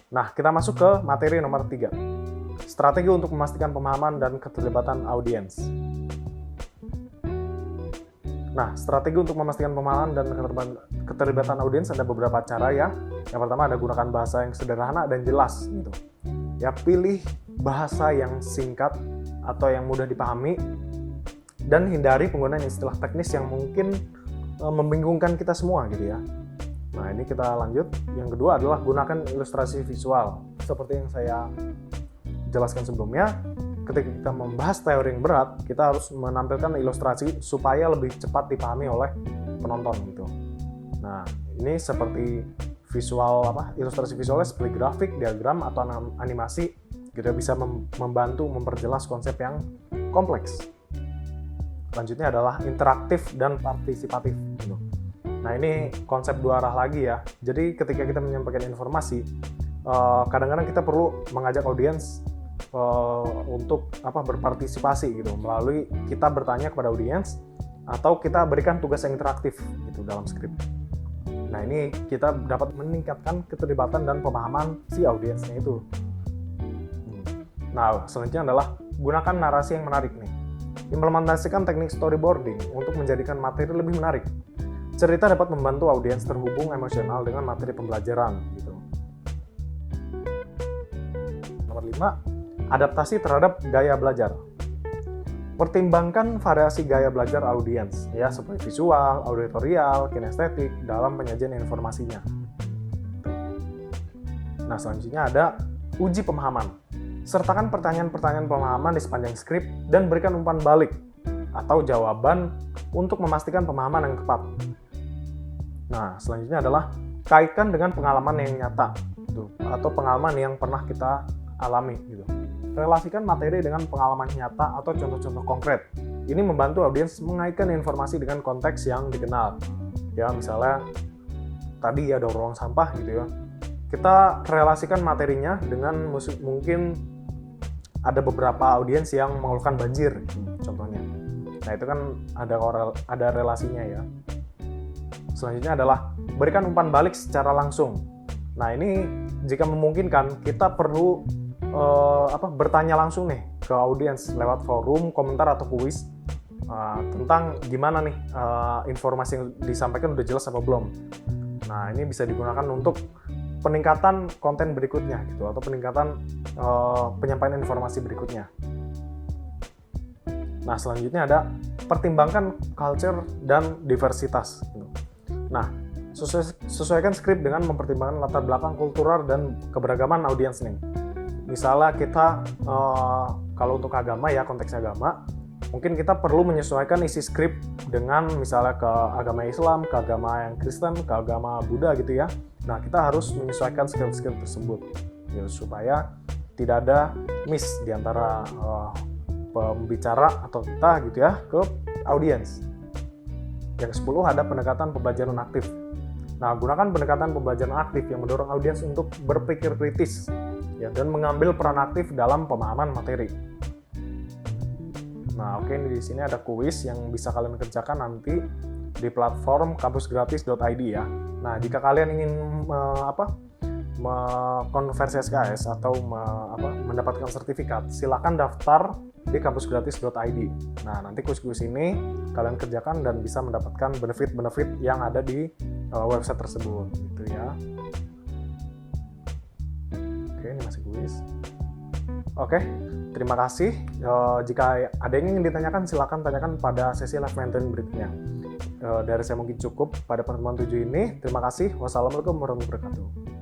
Nah, kita masuk ke materi nomor 3. Strategi untuk memastikan pemahaman dan keterlibatan audiens. Nah, strategi untuk memastikan pemahaman dan keterlibatan audiens ada beberapa cara ya. Yang pertama ada gunakan bahasa yang sederhana dan jelas gitu. Ya, pilih bahasa yang singkat atau yang mudah dipahami dan hindari penggunaan istilah teknis yang mungkin membingungkan kita semua gitu ya. Nah, ini kita lanjut. Yang kedua adalah gunakan ilustrasi visual. Seperti yang saya jelaskan sebelumnya, ketika kita membahas teori yang berat, kita harus menampilkan ilustrasi supaya lebih cepat dipahami oleh penonton gitu. Nah, ini seperti visual ilustrasi visualnya seperti grafik, diagram atau animasi gitu, bisa membantu memperjelas konsep yang kompleks. Selanjutnya adalah interaktif dan partisipatif gitu. Nah, ini konsep dua arah lagi ya. Jadi ketika kita menyampaikan informasi, kadang-kadang kita perlu mengajak audiens untuk berpartisipasi gitu, melalui kita bertanya kepada audiens atau kita berikan tugas yang interaktif gitu dalam skrip. Nah, ini kita dapat meningkatkan keterlibatan dan pemahaman si audiensnya itu. Nah, selanjutnya adalah gunakan narasi yang menarik nih. Implementasikan teknik storyboarding untuk menjadikan materi lebih menarik. Cerita dapat membantu audiens terhubung emosional dengan materi pembelajaran gitu. Nomor 5, adaptasi terhadap gaya belajar. Pertimbangkan variasi gaya belajar audiens, ya, seperti visual, auditorial, kinestetik dalam penyajian informasinya. Nah, selanjutnya ada uji pemahaman. Sertakan pertanyaan-pertanyaan pemahaman di sepanjang skrip dan berikan umpan balik atau jawaban untuk memastikan pemahaman yang tepat. Nah, selanjutnya adalah kaitkan dengan pengalaman yang nyata, gitu, atau pengalaman yang pernah kita alami, gitu. Relasikan materi dengan pengalaman nyata atau contoh-contoh konkret. Ini membantu audiens mengaitkan informasi dengan konteks yang dikenal. Ya, misalnya tadi ada ruang sampah gitu ya. Kita relasikan materinya dengan mungkin ada beberapa audiens yang mengeluhkan banjir gitu, contohnya. Nah, itu kan ada relasinya ya. Selanjutnya adalah berikan umpan balik secara langsung. Nah, ini jika memungkinkan kita perlu bertanya langsung nih ke audiens lewat forum, komentar atau kuis tentang gimana nih informasi yang disampaikan udah jelas apa belum. Nah, ini bisa digunakan untuk peningkatan konten berikutnya gitu, atau peningkatan penyampaian informasi berikutnya. Nah, selanjutnya ada pertimbangkan culture dan diversitas gitu. Nah, sesuaikan skrip dengan mempertimbangkan latar belakang kultural dan keberagaman audiens nih. Misalnya kita kalau untuk agama ya, konteks agama, mungkin kita perlu menyesuaikan isi skrip dengan misalnya ke agama Islam, ke agama yang Kristen, ke agama Buddha gitu ya. Nah, kita harus menyesuaikan skrip-skrip tersebut ya, supaya tidak ada miss di antara pembicara atau kita gitu ya ke audiens. Yang ke-10 ada pendekatan pembelajaran aktif. Nah, gunakan pendekatan pembelajaran aktif yang mendorong audiens untuk berpikir kritis ya, dan mengambil peran aktif dalam pemahaman materi. Nah, oke, di sini ada kuis yang bisa kalian kerjakan nanti di platform kampusgratis.id ya. Nah, jika kalian ingin konversi SKS atau mendapatkan sertifikat, silakan daftar di kampusgratis.id. Nah, nanti kuis-kuis ini kalian kerjakan dan bisa mendapatkan benefit-benefit yang ada di website tersebut gitu ya. Oke, ini masih kuis. Oke, terima kasih. Jika ada yang ingin ditanyakan, silakan tanyakan pada sesi live mentoring berikutnya. Dari saya mungkin cukup pada pertemuan 7 ini. Terima kasih. Wassalamualaikum warahmatullahi wabarakatuh.